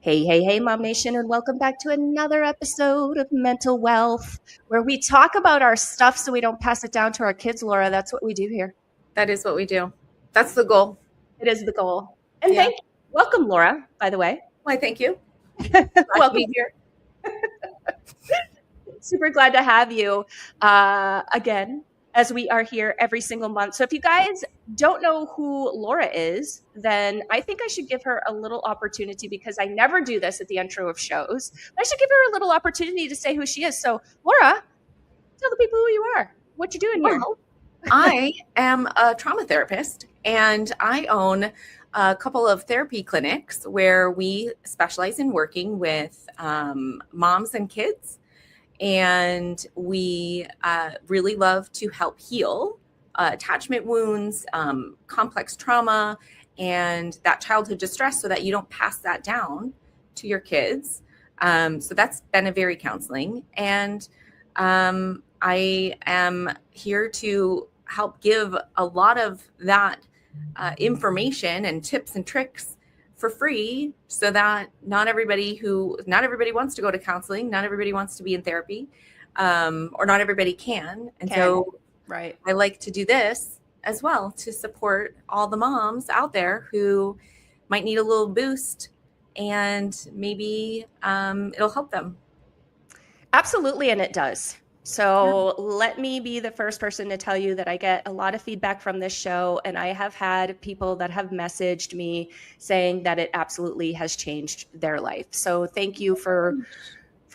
Hey, Mom Nation, and welcome back to another episode of Mental Wealth, where we talk about our stuff so we don't pass it down to our kids, Laura. That's what we do here. That is what we do. That's the goal. It is the goal. And Yeah. thank you. Welcome, Laura, by the way. Why, thank you. Glad to Welcome. be here. Super glad to have you again, as we are here every single month. So if you guys don't know who Laura is, then I think I should give her a little opportunity because I never do this at the intro of shows. But I should give her a little opportunity to say who she is. So Laura, tell the people who you are, what you doing here. Well, I am a trauma therapist and I own a couple of therapy clinics where we specialize in working with moms and kids. And we really love to help heal attachment wounds, complex trauma, and that childhood distress so that you don't pass that down to your kids. So that's Benavieri counseling. And I am here to help give a lot of that information and tips and tricks for free so that not everybody wants to go to counseling, not everybody wants to be in therapy, or not everybody can. And so right. I like to do this as well to support all the moms out there who might need a little boost and maybe it'll help them. Absolutely, and it does. So let me be the first person to tell you that I get a lot of feedback from this show, and I have had people that have messaged me saying that it absolutely has changed their life. So thank you for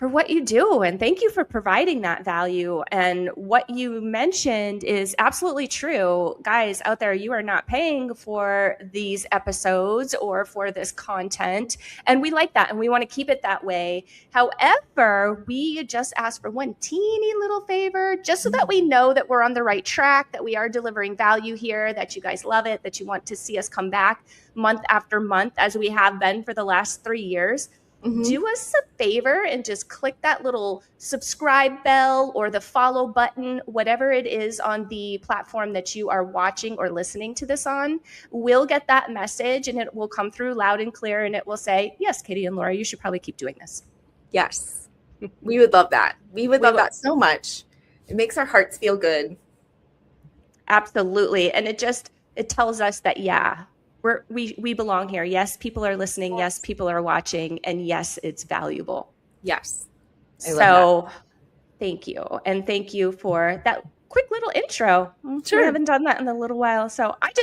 what you do, and thank you for providing that value. And what you mentioned is absolutely true. Guys out there, you are not paying for these episodes or for this content, and we like that, and we want to keep it that way. However, we just ask for one teeny little favor, just so that we know that we're on the right track, that we are delivering value here, that you guys love it, that you want to see us come back month after month as we have been for the last 3 years. Mm-hmm. Do us a favor and just click that little subscribe bell or the follow button, whatever it is on the platform that you are watching or listening to this on. We'll get that message and it will come through loud and clear, and it will say, yes, Katie and Laura, you should probably keep doing this. Yes, we would love that. We would love that so much. It makes our hearts feel good. Absolutely. And it tells us that, yeah, we belong here. Yes, people are listening. Yes, people are watching. And yes, it's valuable. Yes. I love that. Thank you. And thank you for that quick little intro. Sure. I haven't done that in a little while. So I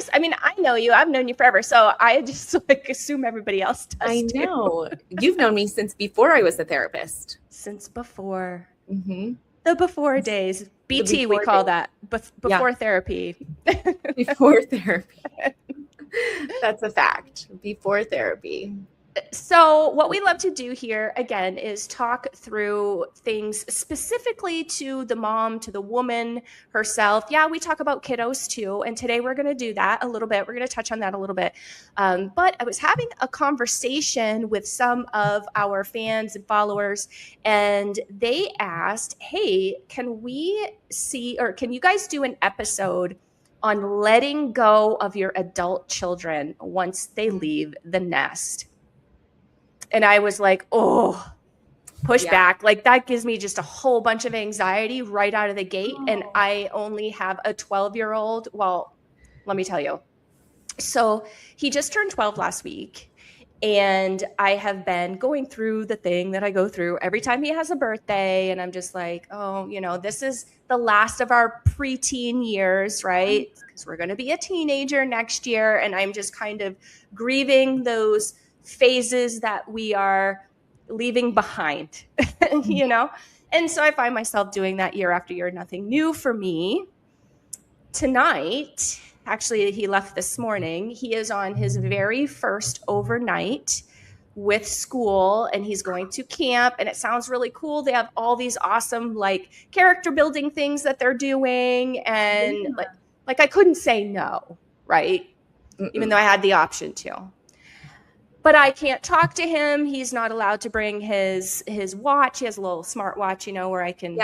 know you. I've known you forever. So I just assume everybody else does. I know. You've known me since before I was a therapist. Since before. Mm-hmm. The before days. BT, we call that. Before therapy. Before therapy. That's a fact. Before therapy. So what we love to do here, again, is talk through things specifically to the mom, to the woman herself. Yeah, we talk about kiddos too. And today we're going to do that a little bit. We're going to touch on that a little bit. But I was having a conversation with some of our fans and followers, and they asked, hey, can you guys do an episode on letting go of your adult children once they leave the nest? And I was like, oh, push back. Like that gives me just a whole bunch of anxiety right out of the gate. Oh. And I only have a 12-year-old. Well, let me tell you. So he just turned 12 last week. And I have been going through the thing that I go through every time he has a birthday. And I'm just like, oh, this is the last of our preteen years, right? Because we're going to be a teenager next year. And I'm just kind of grieving those phases that we are leaving behind, And so I find myself doing that year after year. Nothing new for me. Tonight, actually, he left this morning. He is on his very first overnight with school, and he's going to camp, and it sounds really cool. They have all these awesome character building things that they're doing, and like I couldn't say no, right? Even though I had the option to. But I can't talk to him. He's not allowed to bring his watch. He has a little smart watch, where I can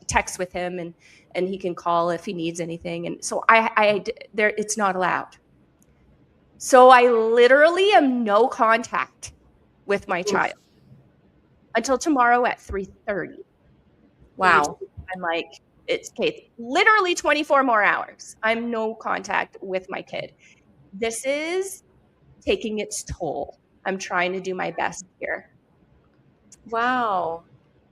text with him and he can call if he needs anything. And so it's not allowed. So I literally am no contact with my child until tomorrow at 3:30. Wow. I'm like, it's okay, literally 24 more hours. I'm no contact with my kid. This is taking its toll. I'm trying to do my best here. Wow.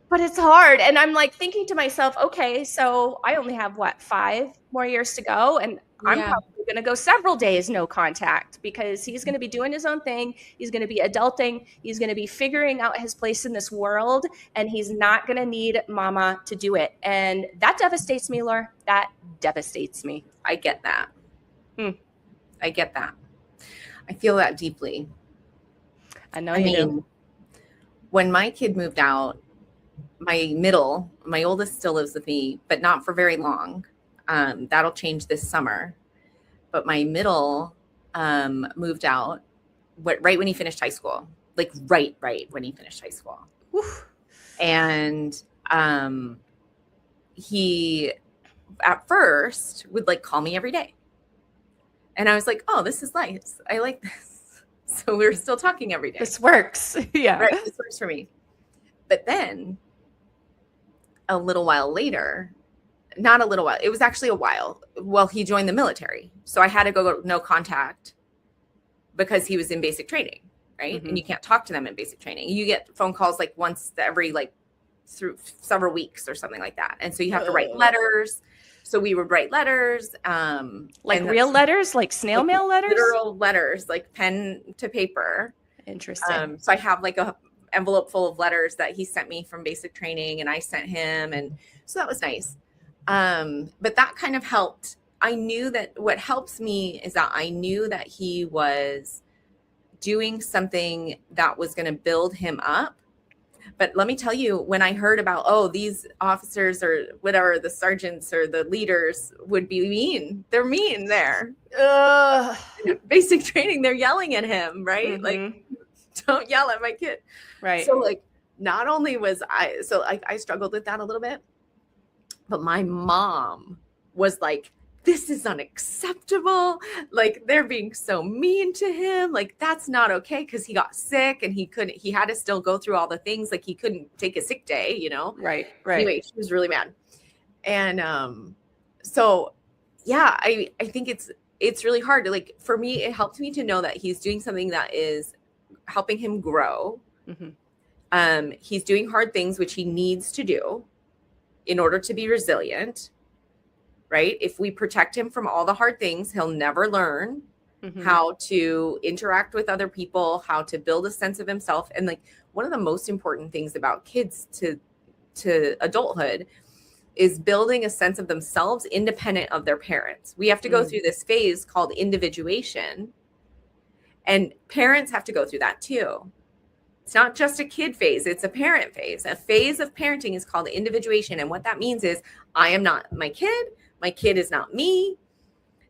But it's hard. And I'm like thinking to myself, okay, so I only have 5 more years to go. And I'm Yeah. probably going to go several days no contact because he's going to be doing his own thing. He's going to be adulting. He's going to be figuring out his place in this world. And he's not going to need mama to do it. And that devastates me, Laura. That devastates me. I get that. Hmm. I get that. I feel that deeply. I know you do. When my kid moved out, my oldest still lives with me, but not for very long. That'll change this summer. But my middle moved out right when he finished high school, like right when he finished high school. Oof. And he at first would like call me every day. And I was like, oh, this is nice. I like this. So we were still talking every day. This works. Yeah. Right, this works for me. But then a little while later, not a little while, it was actually a while. Well, he joined the military. So I had to go no contact because he was in basic training, right? Mm-hmm. And you can't talk to them in basic training. You get phone calls like once every through several weeks or something like that. And so you have to write letters. So we would write letters. Like real letters, like snail mail letters? Literal letters, like pen to paper. Interesting. So I have like a envelope full of letters that he sent me from basic training and I sent him. And so that was nice. But that kind of helped. I knew that what helps me is that I knew that he was doing something that was going to build him up. But let me tell you, when I heard about, oh, these officers or whatever, the sergeants or the leaders would be mean. They're mean there. Basic training, they're yelling at him, right? Mm-hmm. Like, don't yell at my kid. Right. So like, not only was I struggled with that a little bit, but my mom was like, this is unacceptable. Like they're being so mean to him. Like that's not okay. Cause he got sick and he had to still go through all the things. Like he couldn't take a sick day, you know? Right. Anyway, she was really mad. And, so yeah, I think it's really hard to like, for me, it helped me to know that he's doing something that is helping him grow. Mm-hmm. He's doing hard things, which he needs to do in order to be resilient. Right? If we protect him from all the hard things, he'll never learn how to interact with other people, how to build a sense of himself. And like one of the most important things about kids to adulthood is building a sense of themselves independent of their parents. We have to go through this phase called individuation. And parents have to go through that too. It's not just a kid phase, it's a parent phase. A phase of parenting is called individuation. And what that means is I am not my kid. My kid is not me.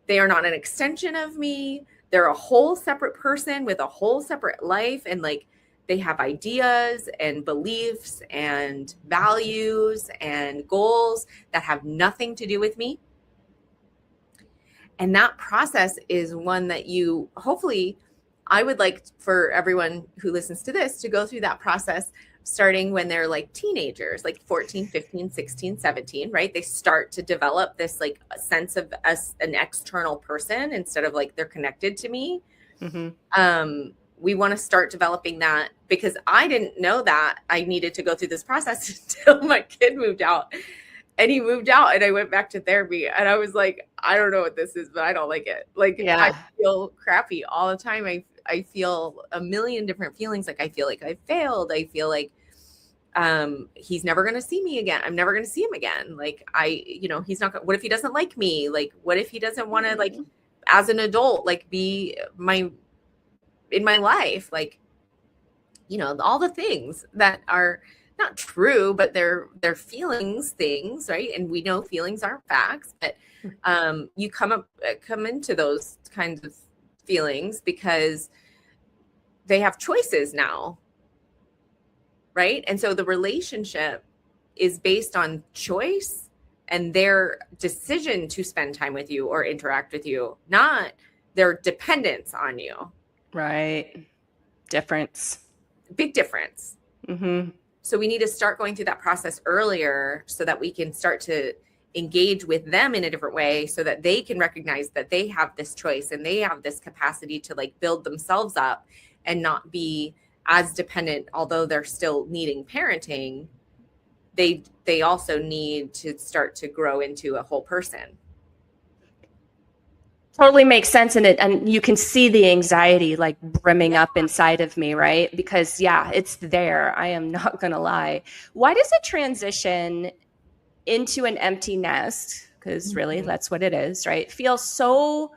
They are not an extension of me. They're a whole separate person with a whole separate life. And like they have ideas and beliefs and values and goals that have nothing to do with me. And that process is one that you hopefully, I would like for everyone who listens to this to go through that process starting when they're like teenagers, like 14, 15, 16, 17, right? They start to develop this like a sense of an external person instead of like they're connected to me. Mm-hmm. We want to start developing that because I didn't know that I needed to go through this process until my kid moved out. And he moved out and I went back to therapy and I was like, I don't know what this is, but I don't like it. Like I feel crappy all the time. I feel a million different feelings. Like I feel like I failed. I feel like he's never going to see me again. I'm never going to see him again. Like he's not, what if he doesn't like me? Like, what if he doesn't want to like, as an adult, like be in my life, like, all the things that are not true, but they're feelings things, right? And we know feelings aren't facts, but you come into those kinds of feelings because they have choices now, right? And so the relationship is based on choice and their decision to spend time with you or interact with you, not their dependence on you. Right. Difference. Big difference. Mm-hmm. So we need to start going through that process earlier so that we can start to engage with them in a different way so that they can recognize that they have this choice and they have this capacity to like build themselves up and not be as dependent, although they're still needing parenting. They also need to start to grow into a whole person. Totally makes sense in it. And you can see the anxiety like brimming up inside of me, right? Because yeah, it's there. I am not going to lie. Why does it transition into an empty nest? Because really, that's what it is, right? Feel so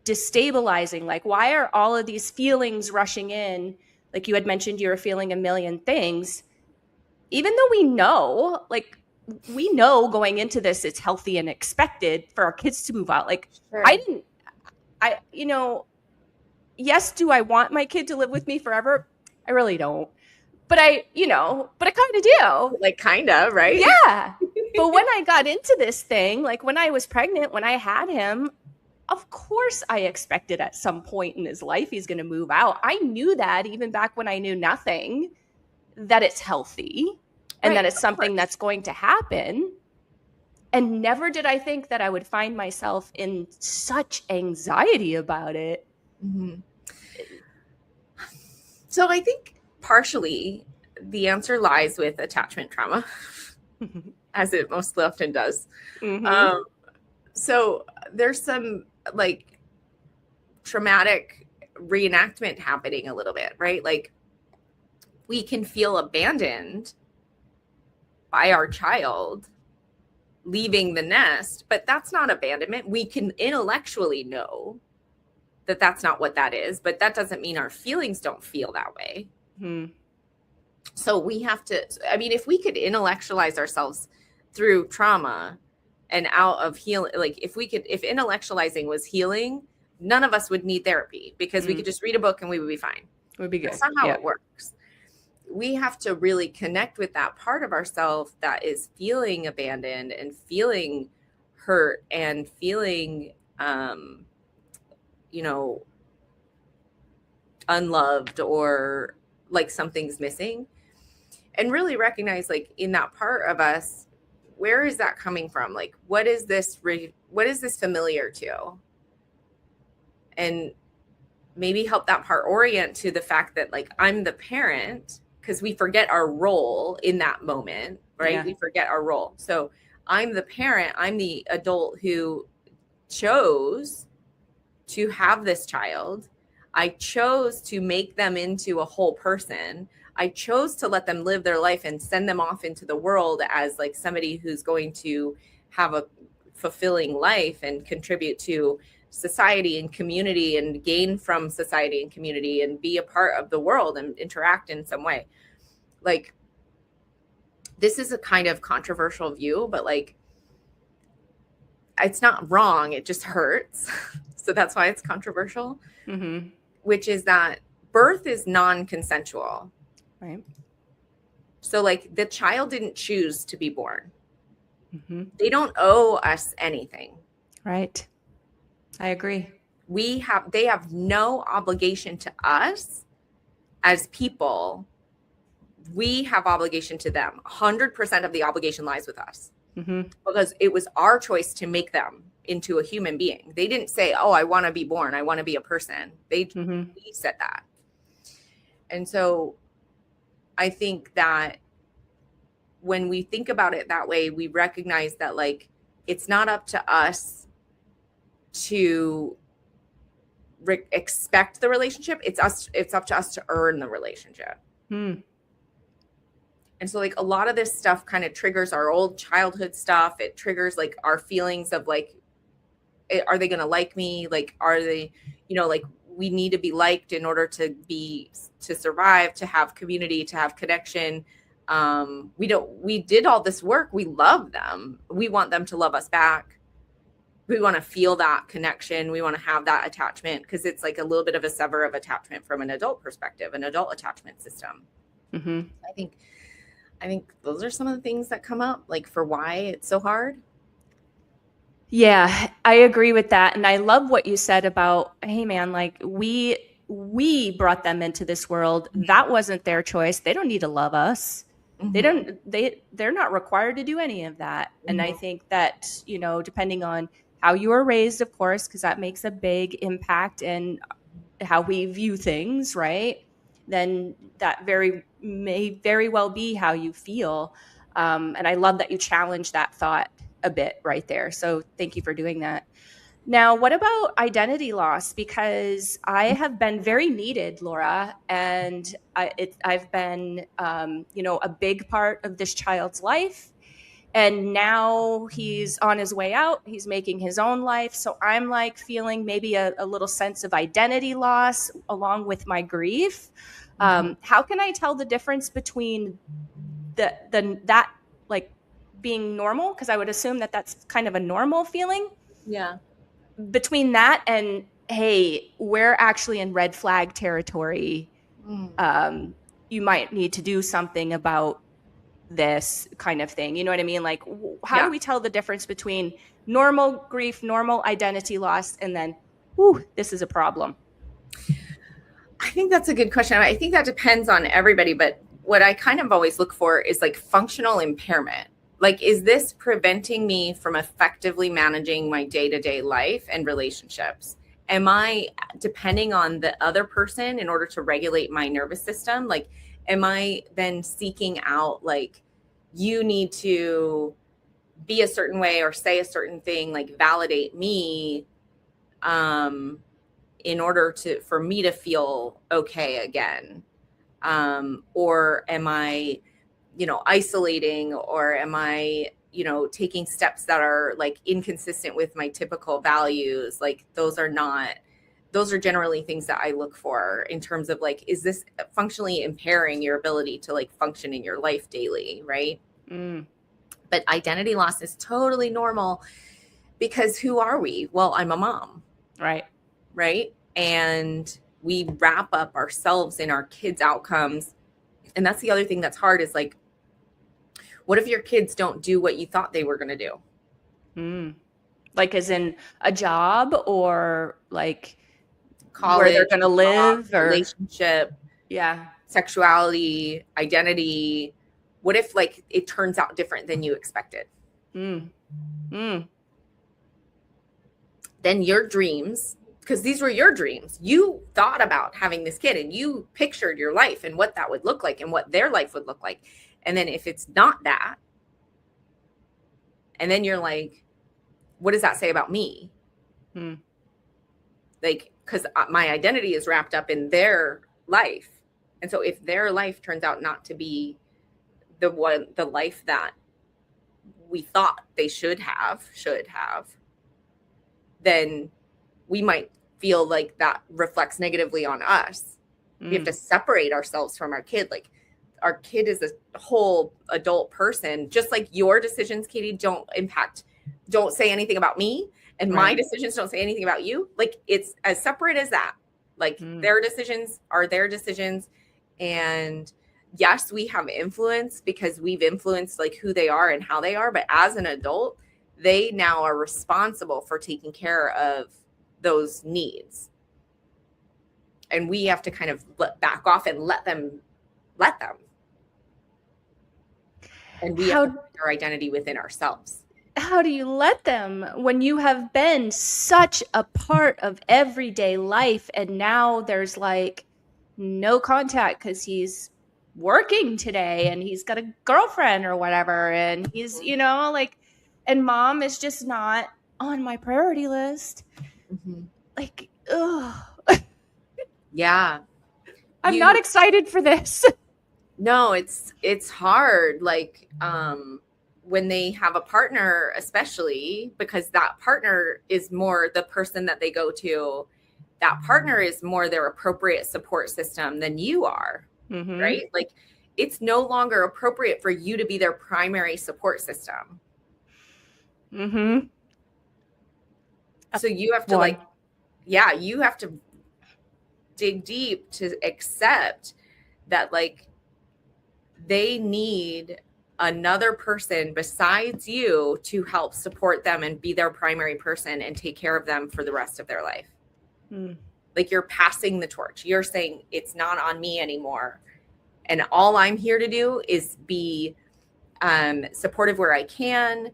destabilizing. Like, why are all of these feelings rushing in? Like you had mentioned, you were feeling a million things, even though we know going into this, it's healthy and expected for our kids to move out. Like, Sure. yes, do I want my kid to live with me forever? I really don't. But I kind of do. Like, kind of, right? Yeah. But when I got into this thing, like when I was pregnant, when I had him, of course I expected at some point in his life he's going to move out. I knew that even back when I knew nothing, that it's healthy and that it's something that's going to happen. And never did I think that I would find myself in such anxiety about it. Mm-hmm. So I think partially the answer lies with attachment trauma, as it most often does. Mm-hmm. So there's some like traumatic reenactment happening a little bit, right? Like we can feel abandoned by our child leaving the nest, but that's not abandonment. We can intellectually know that that's not what that is, but that doesn't mean our feelings don't feel that way. Mm-hmm. So we have to, I mean, if we could intellectualize ourselves through trauma and out of healing, like if intellectualizing was healing, none of us would need therapy because we could just read a book and we would be fine. It would be good. That's not how it works. We have to really connect with that part of ourselves that is feeling abandoned and feeling hurt and feeling, unloved or like something's missing, and really recognize like in that part of us, where is that coming from? Like, what is this familiar to? And maybe help that part orient to the fact that like I'm the parent, because we forget our role in that moment, right? Yeah. We forget our role. So I'm the parent, I'm the adult who chose to have this child. I chose to make them into a whole person. I chose to let them live their life and send them off into the world as like somebody who's going to have a fulfilling life and contribute to society and community and gain from society and community and be a part of the world and interact in some way. Like, this is a kind of controversial view, but like, it's not wrong. It just hurts. So that's why it's controversial, which is that birth is non-consensual. Right. So like the child didn't choose to be born. They don't owe us anything. Right. I agree. They have no obligation to us as people. We have obligation to them. 100% of the obligation lies with us because it was our choice to make them into a human being. They didn't say, oh, I want to be born. I want to be a person. We said that. And so I think that when we think about it that way, we recognize that like, it's not up to us to expect the relationship. It's up to us to earn the relationship. And so like a lot of this stuff kind of triggers our old childhood stuff. It triggers like our feelings of like, are they going to like me? Like, are they, like we need to be liked in order to survive, to have community, to have connection. We did all this work. We love them. We want them to love us back. We want to feel that connection. We want to have that attachment because it's like a little bit of a sever of attachment from an adult perspective, an adult attachment system. I think those are some of the things that come up like for why it's so hard. Yeah, I agree with that. And I love what you said about, hey man, like we we brought them into this world. That wasn't their choice. They don't need to love us. They're not required to do any of that. And I think that, depending on how you were raised, of course, because that makes a big impact in how we view things, right? Then that may very well be how you feel. And I love that you challenged that thought a bit right there. So thank you for doing that. Now, what about identity loss? Because I have been very needed, Laura, and I've been, a big part of this child's life. And now he's on his way out. He's making his own life. So I'm like feeling maybe a little sense of identity loss along with my grief. How can I tell the difference between that like being normal? Because I would assume that that's kind of a normal feeling. Yeah. Between that and, hey, we're actually in red flag territory. You might need to do something about this kind of thing. You know what I mean? Like, how do we tell the difference between normal grief, normal identity loss, and then, this is a problem? I think that's a good question. I think that depends on everybody, but what I kind of always look for is like functional impairment. Like, is this preventing me from effectively managing my day-to-day life and relationships? Am I depending on the other person in order to regulate my nervous system? Like, am I then seeking out, like, you need to be a certain way or say a certain thing, like validate me in order for me to feel okay again? Or am I isolating, or am I, taking steps that are like inconsistent with my typical values? Like, those are generally things that I look for in terms of like, is this functionally impairing your ability to like function in your life daily? Right. But identity loss is totally normal, because who are we? Well, I'm a mom. Right. Right. And we wrap up ourselves in our kids' outcomes. And that's the other thing that's hard, is like, what if your kids don't do what you thought they were going to do? Like, as in a job, or like college, where they're going to live, job, or relationship, sexuality, identity. What if like it turns out different than you expected? Then your dreams, because these were your dreams, you thought about having this kid and you pictured your life and what that would look like and what their life would look like. And then if it's not that, and then you're like, what does that say about me? Like, because my identity is wrapped up in their life. And so if their life turns out not to be the life that we thought they should have, then we might feel like that reflects negatively on us. We have to separate ourselves from our kid. Like, our kid is a whole adult person. Just like your decisions, Katie, don't say anything about me, and my decisions don't say anything about you. Like, it's as separate as that. Like, their decisions are their decisions. And yes, we have influence because we've influenced like who they are and how they are. But as an adult, they now are responsible for taking care of those needs. And we have to kind of back off and let them. And we have to find our identity within ourselves. How do you let them when you have been such a part of everyday life, and now there's like no contact because he's working today and he's got a girlfriend or whatever, and he's, like, and mom is just not on my priority list. Like, yeah. I'm not excited for this. No, it's hard. Like, when they have a partner, especially because that partner is more the person that they go to, that partner is more their appropriate support system than you are, right? Like, it's no longer appropriate for you to be their primary support system. So you have to you have to dig deep to accept that, like, they need another person besides you to help support them and be their primary person and take care of them for the rest of their life. Like you're passing the torch. You're saying it's not on me anymore. And all I'm here to do is be supportive where I can,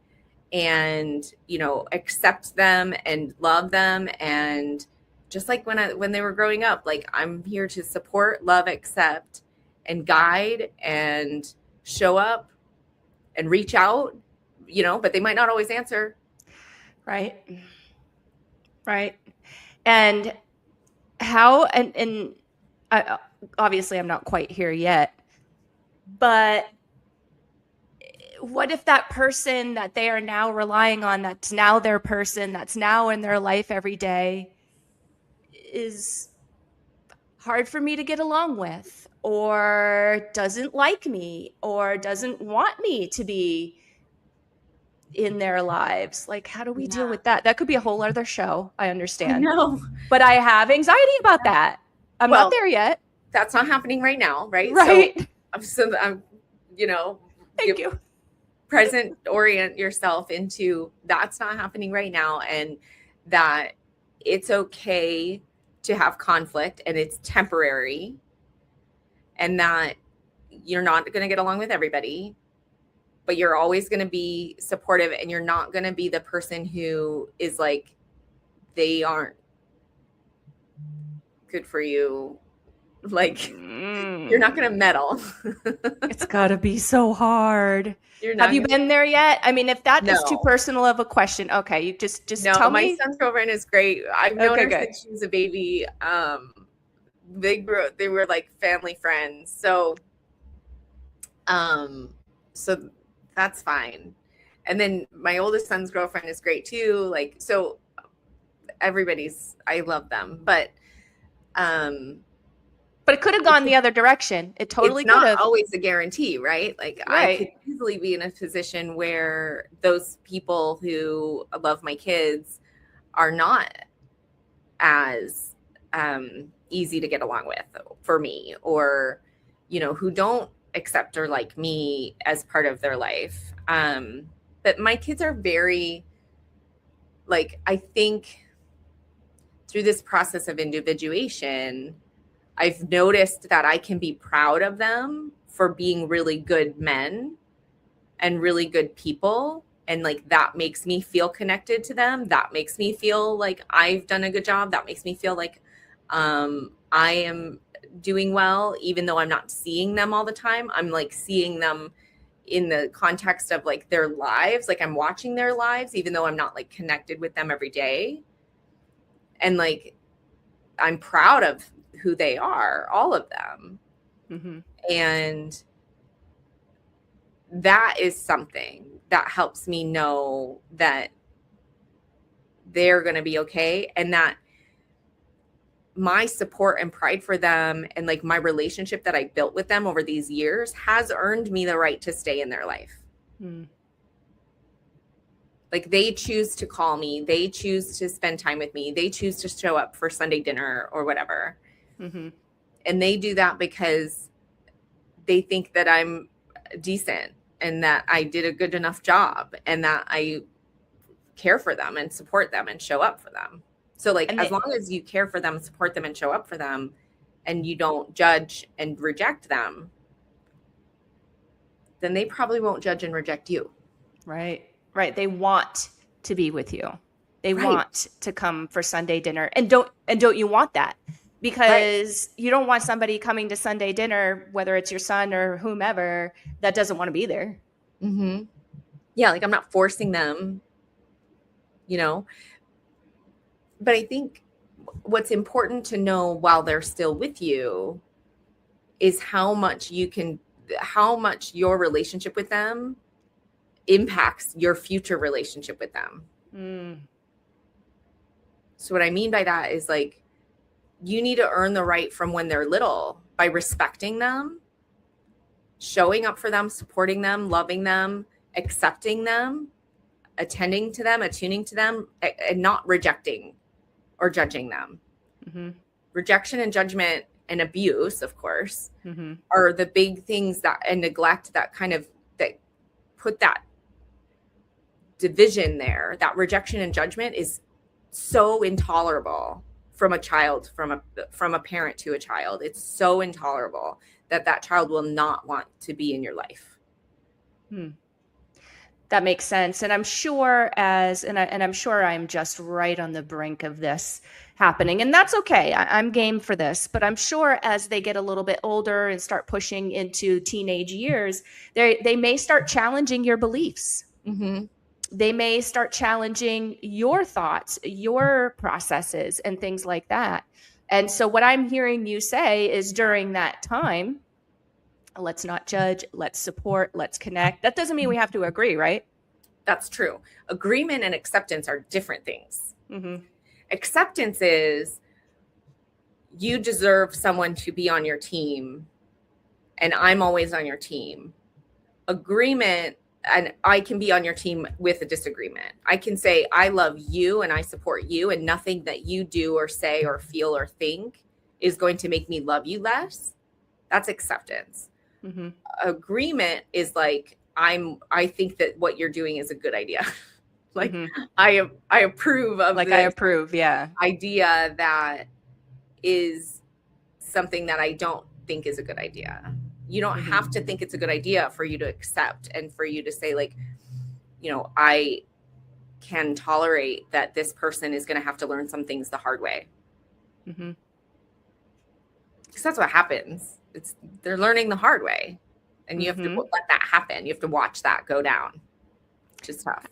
and, you know, accept them and love them. And just like when they were growing up, like I'm here to support, love, accept, and guide and show up and reach out, you know, but they might not always answer. Right. And how, and I, obviously I'm not quite here yet, but what if that person that they are now relying on, that's now their person, that's now in their life every day, is hard for me to get along with, or doesn't like me, or doesn't want me to be in their lives? Like, how do we deal with that? That could be a whole other show. I understand. I know. But I have anxiety about that. I'm not there yet. That's not happening right now, right? Right. So I'm, you know, Thank you. Present orient yourself into that's not happening right now, and that it's okay to have conflict and it's temporary, and that you're not going to get along with everybody, but you're always going to be supportive, and you're not going to be the person who is like, they aren't good for you. Like, you're not going to meddle. It's got to be so hard. Have you been there yet? I mean, if that is too personal of a question, okay, you just tell me. My son's girlfriend is great. I've known her since she was a baby. They were like family friends. So that's fine. And then my oldest son's girlfriend is great too. Like, so I love them, but it could have gone the other direction. It totally could have. It's not always a guarantee, right? Like, right. I could easily be in a position where those people who love my kids are not as easy to get along with for me, or, you know, who don't accept or like me as part of their life. But my kids are very, like, I think through this process of individuation, I've noticed that I can be proud of them for being really good men and really good people. And like, that makes me feel connected to them. That makes me feel like I've done a good job. That makes me feel like I am doing well, even though I'm not seeing them all the time. I'm like seeing them in the context of like their lives. Like, I'm watching their lives, even though I'm not like connected with them every day. And like, I'm proud of who they are, all of them. Mm-hmm. And that is something that helps me know that they're going to be okay, and that my support and pride for them and like my relationship that I built with them over these years has earned me the right to stay in their life. Mm. Like, they choose to call me, they choose to spend time with me, they choose to show up for Sunday dinner or whatever. Mm-hmm. And they do that because they think that I'm decent and that I did a good enough job and that I care for them and support them and show up for them. So like, as long as you care for them, support them, and show up for them, and you don't judge and reject them, then they probably won't judge and reject you. Right. They want to be with you. They want to come for Sunday dinner. And don't you want that? Because you don't want somebody coming to Sunday dinner, whether it's your son or whomever, that doesn't want to be there. Mm-hmm. Yeah. Like, I'm not forcing them, you know, but I think what's important to know while they're still with you is how much your relationship with them impacts your future relationship with them. Mm. So what I mean by that is, like, you need to earn the right from when they're little by respecting them, showing up for them, supporting them, loving them, accepting them, attending to them, attuning to them, and not rejecting or judging them. Mm-hmm. Rejection and judgment and abuse, of course, mm-hmm. are the big things and neglect that put that division there. That rejection and judgment is so intolerable from a child, from a parent to a child. It's so intolerable that child will not want to be in your life. That makes sense. And I'm sure I'm sure I'm just right on the brink of this happening. And that's okay. I'm game for this. But I'm sure as they get a little bit older and start pushing into teenage years, they may start challenging your beliefs. Mm-hmm. They may start challenging your thoughts, your processes, and things like that. And so what I'm hearing you say is during that time, let's not judge, let's support, let's connect. That doesn't mean we have to agree, right? That's true. Agreement and acceptance are different things. Mm-hmm. Acceptance is you deserve someone to be on your team, and I'm always on your team. Agreement, and I can be on your team with a disagreement. I can say, I love you and I support you, and nothing that you do or say or feel or think is going to make me love you less. That's acceptance. Mm-hmm. Agreement is like, I think that what you're doing is a good idea. Like, mm-hmm. I approve of, like, I approve, yeah, idea that is something that I don't think is a good idea. You don't mm-hmm. have to think it's a good idea for you to accept and for you to say, like, you know, I can tolerate that this person is going to have to learn some things the hard way. Mm-hmm. Because that's what happens. They're learning the hard way, and you mm-hmm. have to let that happen. You have to watch that go down, which is tough.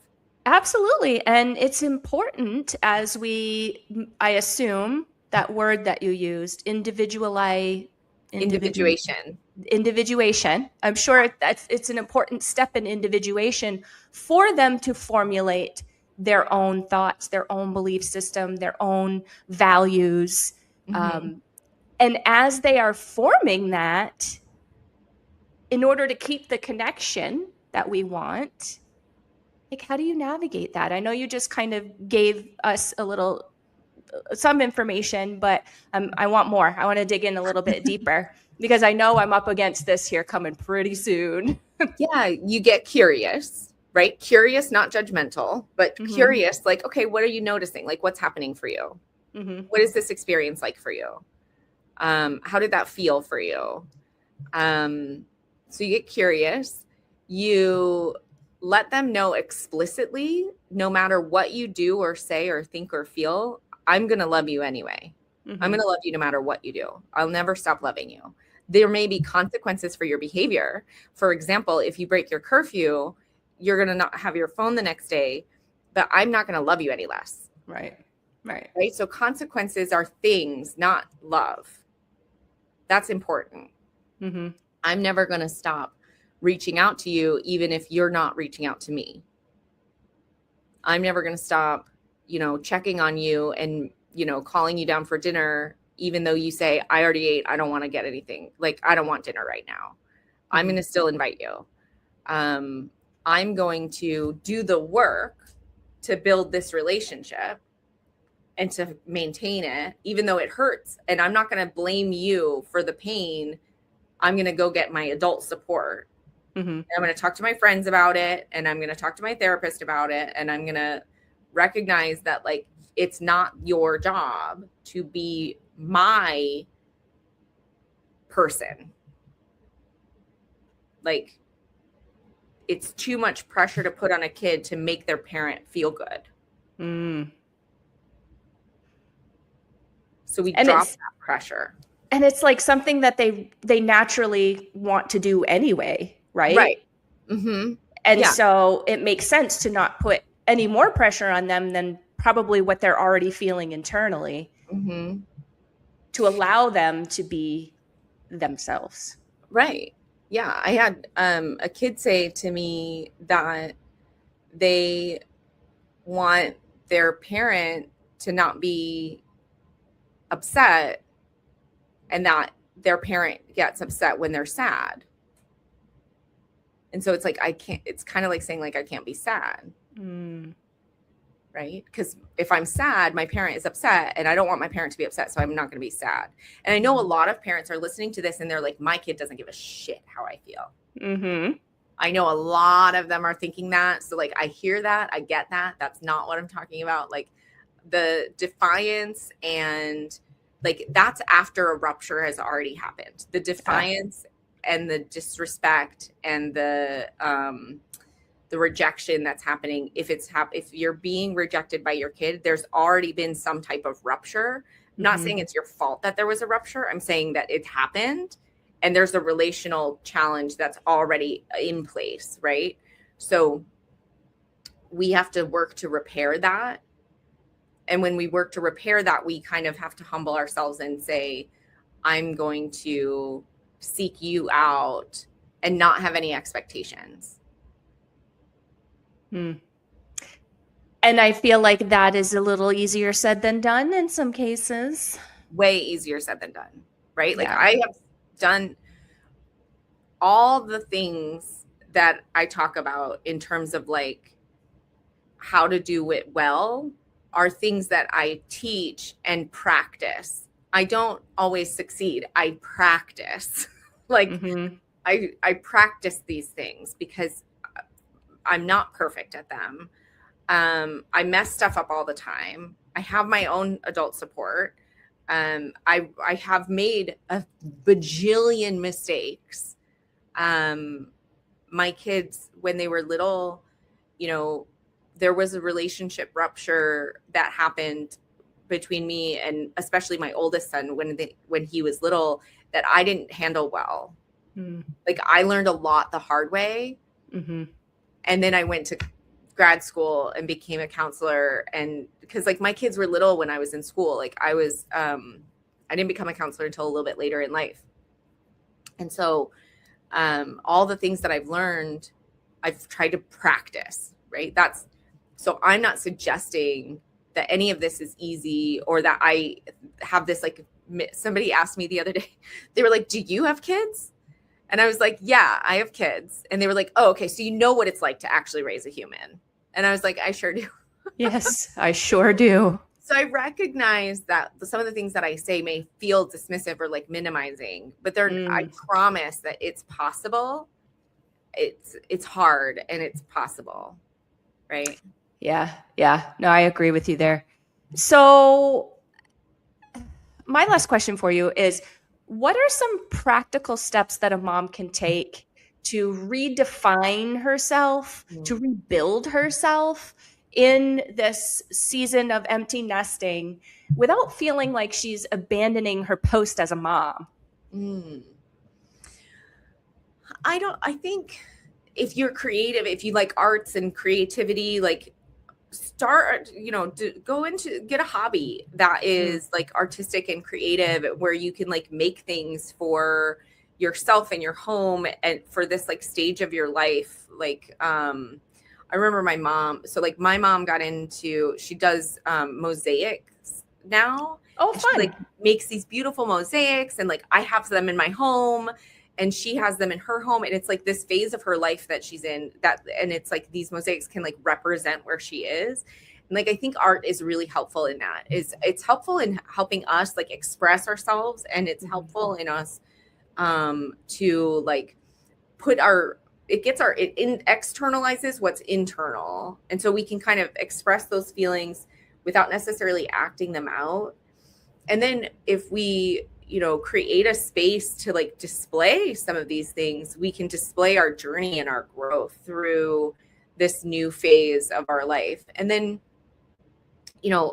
Absolutely. And it's important as I assume that word that you used, individuation. I'm sure it's an important step in individuation for them to formulate their own thoughts, their own belief system, their own values. Mm-hmm. And as they are forming that, in order to keep the connection that we want, like, how do you navigate that? I know you just kind of gave us some information, but I want more. I want to dig in a little bit deeper because I know I'm up against this here coming pretty soon. Yeah, you get curious, right? Curious, not judgmental, but mm-hmm. curious, like, okay, what are you noticing? Like, what's happening for you? Mm-hmm. What is this experience like for you? How did that feel for you? So you get curious, you let them know explicitly, no matter what you do or say or think or feel, I'm going to love you anyway. Mm-hmm. I'm going to love you no matter what you do. I'll never stop loving you. There may be consequences for your behavior. For example, if you break your curfew, you're going to not have your phone the next day, but I'm not going to love you any less. Right. So consequences are things, not love. That's important. Mm-hmm. I'm never going to stop reaching out to you, even if you're not reaching out to me. I'm never going to stop, checking on you and, calling you down for dinner, even though you say, I already ate, I don't want to get anything. Like, I don't want dinner right now. I'm going to still invite you. I'm going to do the work to build this relationship and to maintain it, even though it hurts. And I'm not going to blame you for the pain. I'm going to go get my adult support. Mm-hmm. I'm going to talk to my friends about it, and I'm going to talk to my therapist about it, and I'm going to recognize that, like, it's not your job to be my person. Like, it's too much pressure to put on a kid to make their parent feel good. Mm. So we drop that pressure. And it's like something that they naturally want to do anyway. Right. Mm-hmm. And so it makes sense to not put any more pressure on them than probably what they're already feeling internally, mm-hmm. to allow them to be themselves. Right. Yeah. I had a kid say to me that they want their parent to not be upset, and that their parent gets upset when they're sad. And so it's like, it's kind of like saying, like, I can't be sad. Mm. Right? Because if I'm sad, my parent is upset, and I don't want my parent to be upset. So I'm not going to be sad. And I know a lot of parents are listening to this and they're like, my kid doesn't give a shit how I feel. Mm-hmm. I know a lot of them are thinking that. So, like, I hear that. I get that. That's not what I'm talking about. Like, the defiance and like that's after a rupture has already happened. The defiance and the disrespect and the rejection that's happening. If you're being rejected by your kid, there's already been some type of rupture. I'm not saying it's your fault that there was a rupture. I'm saying that it happened and there's a relational challenge that's already in place, right? So we have to work to repair that. And when we work to repair that, we kind of have to humble ourselves and say, I'm going to seek you out and not have any expectations. And I feel like that is a little easier said than done in some cases. Way easier said than done, right? Yeah. Like I have done all the things that I talk about in terms of like how to do it well are things that I teach and practice. I don't always succeed. I practice. Like I practice these things because I'm not perfect at them. I mess stuff up all the time. I have my own adult support. I have made a bajillion mistakes. My kids, when they were little, you know, there was a relationship rupture that happened between me and especially my oldest son when he was little that I didn't handle well. Like I learned a lot the hard way. And then I went to grad school and became a counselor. And because like my kids were little when I was in school, like I didn't become a counselor until a little bit later in life. And so all the things that I've learned, I've tried to practice, right? So I'm not suggesting that any of this is easy or that I have this, like somebody asked me the other day, they were like, do you have kids? And I was like, yeah, I have kids. And they were like, oh, okay. So you know what it's like to actually raise a human. And I was like, I sure do. Yes, I sure do. So I recognize that some of the things that I say may feel dismissive or like minimizing, but I promise that it's possible. It's hard and it's possible. Right. Yeah. No, I agree with you there. So my last question for you is, what are some practical steps that a mom can take to redefine herself, to rebuild herself in this season of empty nesting without feeling like she's abandoning her post as a mom? I think if you're creative, if you like arts and creativity, like start, get a hobby that is like artistic and creative where you can like make things for yourself and your home and for this like stage of your life. Like, I remember my mom she does mosaics now. Oh, fun. She like makes these beautiful mosaics and like I have them in my home and she has them in her home. And it's like this phase of her life that she's in and it's like these mosaics can like represent where she is. And like, I think art is really helpful in that. It's helpful in helping us like express ourselves. And it's helpful in us to like it externalizes what's internal. And so we can kind of express those feelings without necessarily acting them out. And then if we, create a space to like display some of these things, we can display our journey and our growth through this new phase of our life. And then,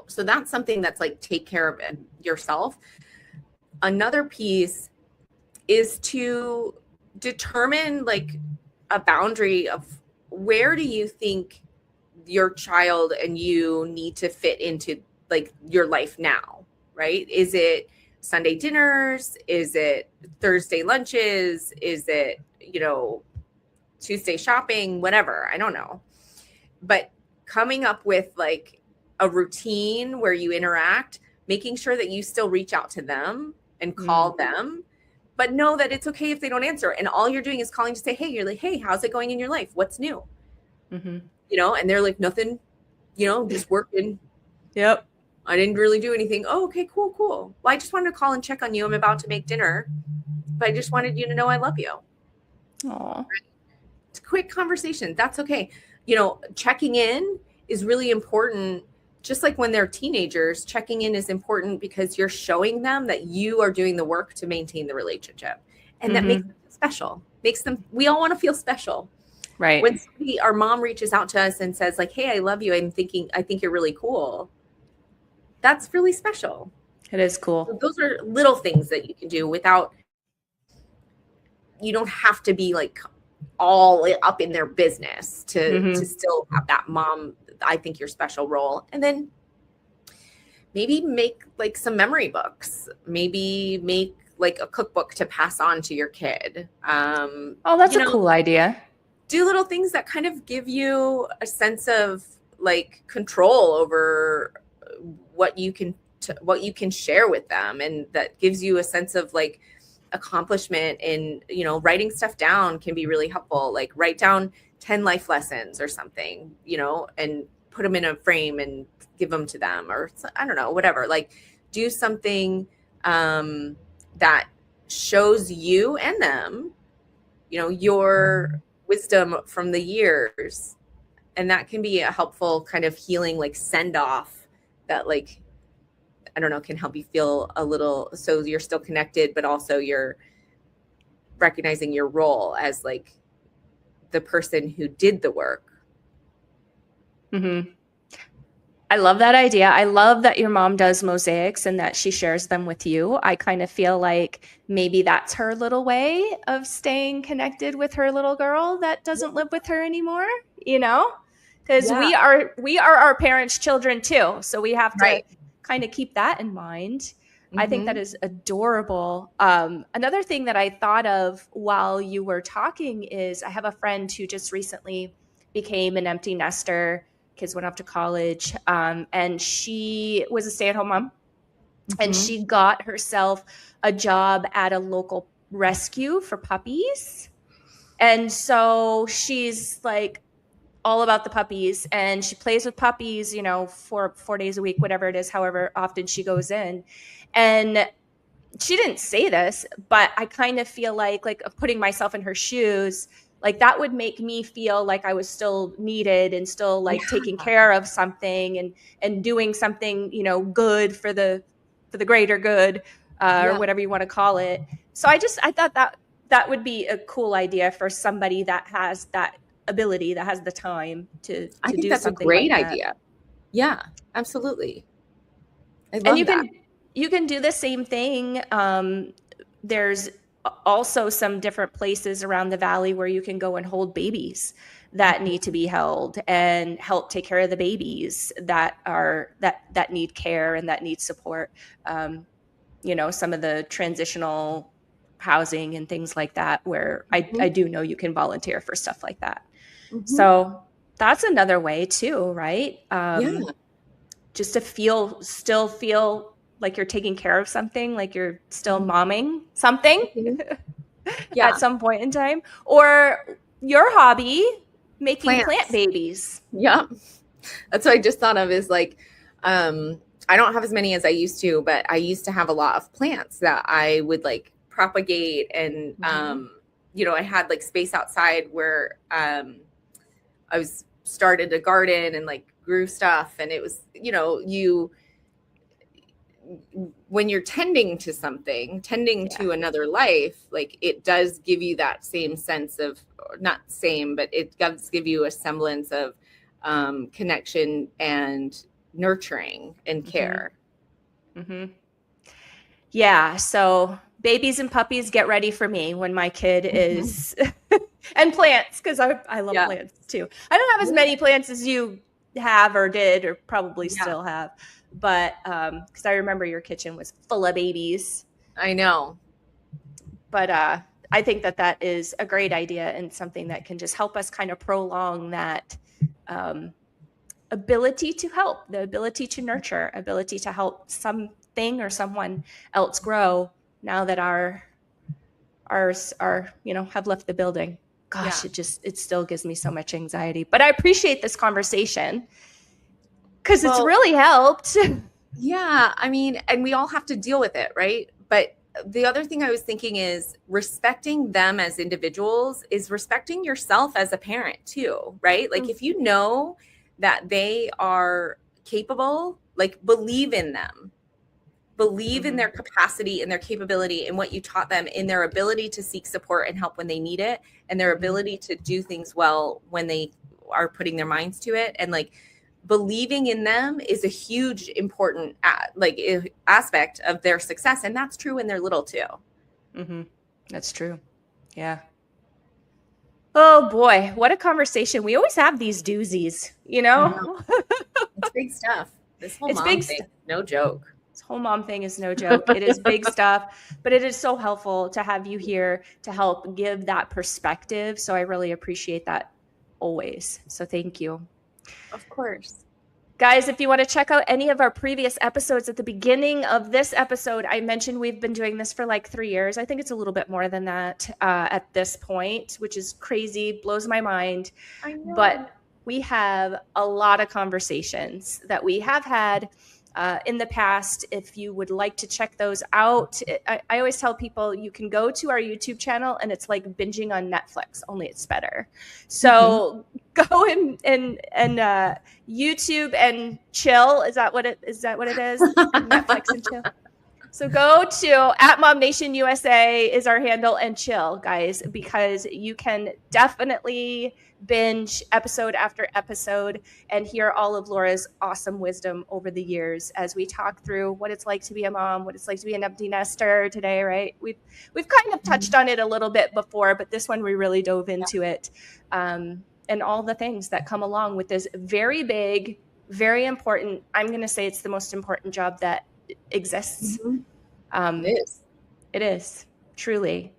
so that's something that's like, take care of yourself. Another piece is to determine like a boundary of where do you think your child and you need to fit into like your life now, right? Is it Sunday dinners? Is it Thursday lunches? Is it, Tuesday shopping, whatever? I don't know. But coming up with like a routine where you interact, making sure that you still reach out to them and call them, but know that it's okay if they don't answer. And all you're doing is calling to say, hey, you're like, hey, how's it going in your life? What's new? And they're like, nothing, just working. Yep. I didn't really do anything. Oh, okay, cool. Well, I just wanted to call and check on you. I'm about to make dinner, but I just wanted you to know I love you. Aw. It's a quick conversation. That's okay. Checking in is really important just like when they're teenagers, checking in is important because you're showing them that you are doing the work to maintain the relationship. And that makes them feel special. We all want to feel special. Right. When our mom reaches out to us and says like, hey, I love you. I think you're really cool. That's really special. It is cool. So those are little things that you can do you don't have to be like all up in their business to still have that mom, I think you're special role. And then maybe make like some memory books, maybe make like a cookbook to pass on to your kid. That's a cool idea. Do little things that kind of give you a sense of like control over what you can share with them. And that gives you a sense of like accomplishment. And, writing stuff down can be really helpful. Like write down 10 life lessons or something, and put them in a frame and give them to them, or I don't know, whatever. Like do something that shows you and them, your wisdom from the years. And that can be a helpful kind of healing, like send off that, like, I don't know, can help you feel a little, so you're still connected, but also you're recognizing your role as like the person who did the work. I love that idea. I love that your mom does mosaics and that she shares them with you. I kind of feel like maybe that's her little way of staying connected with her little girl that doesn't live with her anymore, because we are our parents' children too. So we have to kind of keep that in mind. I think that is adorable. Another thing that I thought of while you were talking is I have a friend who just recently became an empty nester. Kids went off to college, and she was a stay-at-home mom, and she got herself a job at a local rescue for puppies. And so she's like all about the puppies, and she plays with puppies, 4 days a week, whatever it is, however often she goes in. And she didn't say this, but I kind of feel like putting myself in her shoes, like that would make me feel like I was still needed and still like taking care of something and doing something, good for the greater good, or whatever you want to call it. So I thought that would be a cool idea for somebody that has that ability, that has the time to I think do that's something a great like idea. that. Yeah, absolutely. I love And that. you can do the same thing. There's also some different places around the valley where you can go and hold babies that need to be held and help take care of the babies that need care and that need support. Some of the transitional housing and things like that, where I do know you can volunteer for stuff like that. So that's another way too, right? Just to still feel like you're taking care of something, like you're still momming something at some point in time. Or your hobby, making plant babies. Yeah. That's what I just thought of is like, I don't have as many as I used to, but I used to have a lot of plants that I would like propagate. And, I had like space outside where I started a garden and like grew stuff. And it was, when you're tending to something, to another life, like it does give you that same sense of, not same, but it does give you a semblance of connection and nurturing and care. Yeah. So babies and puppies, get ready for me when my kid is, and plants, because I love plants too. I don't have as many plants as you have or did or probably still have. But because I remember your kitchen was full of babies. I know. But I think that is a great idea and something that can just help us kind of prolong that ability to help, the ability to nurture, ability to help something or someone else grow now that ours are, have left the building. Gosh, it still gives me so much anxiety. But I appreciate this conversation, because it's really helped. Yeah. I mean, and we all have to deal with it, right? But the other thing I was thinking is respecting them as individuals is respecting yourself as a parent too, right? Like if you know that they are capable, like believe in them. Believe in their capacity and their capability and what you taught them, in their ability to seek support and help when they need it, and their ability to do things well when they are putting their minds to it. And like believing in them is a huge, important aspect of their success. And that's true when they're little too. Mm-hmm. That's true. Yeah. Oh boy, what a conversation. We always have these doozies, you know? It's big stuff. This whole It's mom big thing, no joke. This whole mom thing is no joke. It is big stuff, but it is so helpful to have you here to help give that perspective. So I really appreciate that always. So thank you. Of course. Guys, if you want to check out any of our previous episodes, at the beginning of this episode, I mentioned we've been doing this for like 3 years. I think it's a little bit more than that at this point, which is crazy, blows my mind. I know. But we have a lot of conversations that we have had in the past. If you would like to check those out, I always tell people you can go to our YouTube channel and it's like binging on Netflix, only it's better. So go and YouTube and chill. Is that what it is? Netflix and chill. So go to @MomNationUSA is our handle, and chill, guys, because you can definitely binge episode after episode and hear all of Laura's awesome wisdom over the years as we talk through what it's like to be a mom, what it's like to be an empty nester today, right? We've kind of touched on it a little bit before, but this one we really dove into it, and all the things that come along with this very big, very important, I'm going to say it's the most important job that exists. It is truly.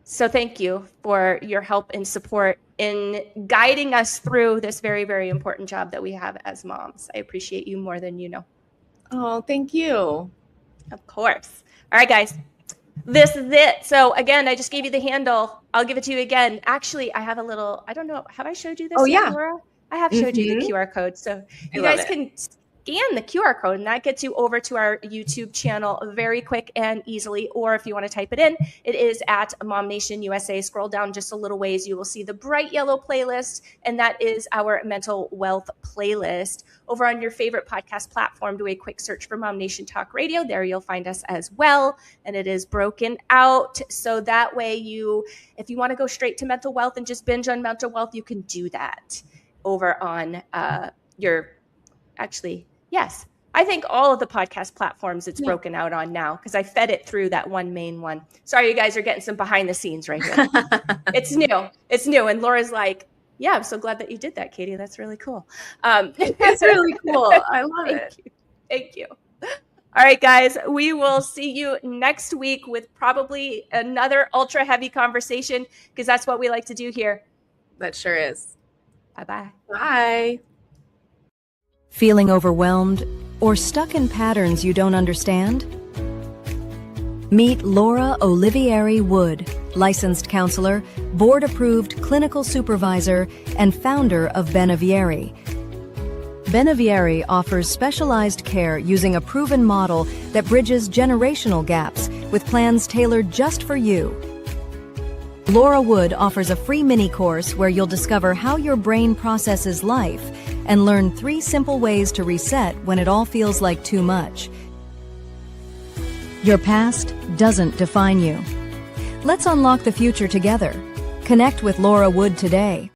So thank you for your help and support in guiding us through this very, very important job that we have as moms. I appreciate you more than you know. Oh, thank you. Of course. All right, guys. This is it. So again, I just gave you the handle. I'll give it to you again. Actually, I have a little, I don't know. Have I showed you this yet, Laura? I have showed you the QR code. So you guys can scan the QR code and that gets you over to our YouTube channel very quick and easily. Or if you want to type it in, it is @MomNationUSA. Scroll down just a little ways. You will see the bright yellow playlist, and that is our mental wealth playlist. Over on your favorite podcast platform, do a quick search for Mom Nation Talk Radio. There you'll find us as well. And it is broken out. So that way if you want to go straight to mental wealth and just binge on mental wealth, you can do that over on yes, I think all of the podcast platforms it's broken out on now because I fed it through that one main one. Sorry, you guys are getting some behind the scenes right here. It's new. And Laura's like, yeah, I'm so glad that you did that, Katie. That's really cool. It's really cool. I love it. Thank you. All right, guys, we will see you next week with probably another ultra heavy conversation because that's what we like to do here. That sure is. Bye-bye. Bye. Feeling overwhelmed or stuck in patterns you don't understand? Meet Laura Olivieri Wood, licensed counselor, board-approved clinical supervisor, and founder of Benavieri. Benavieri offers specialized care using a proven model that bridges generational gaps with plans tailored just for you. Laura Wood offers a free mini course where you'll discover how your brain processes life and learn 3 simple ways to reset when it all feels like too much. Your past doesn't define you. Let's unlock the future together. Connect with Laura Wood today.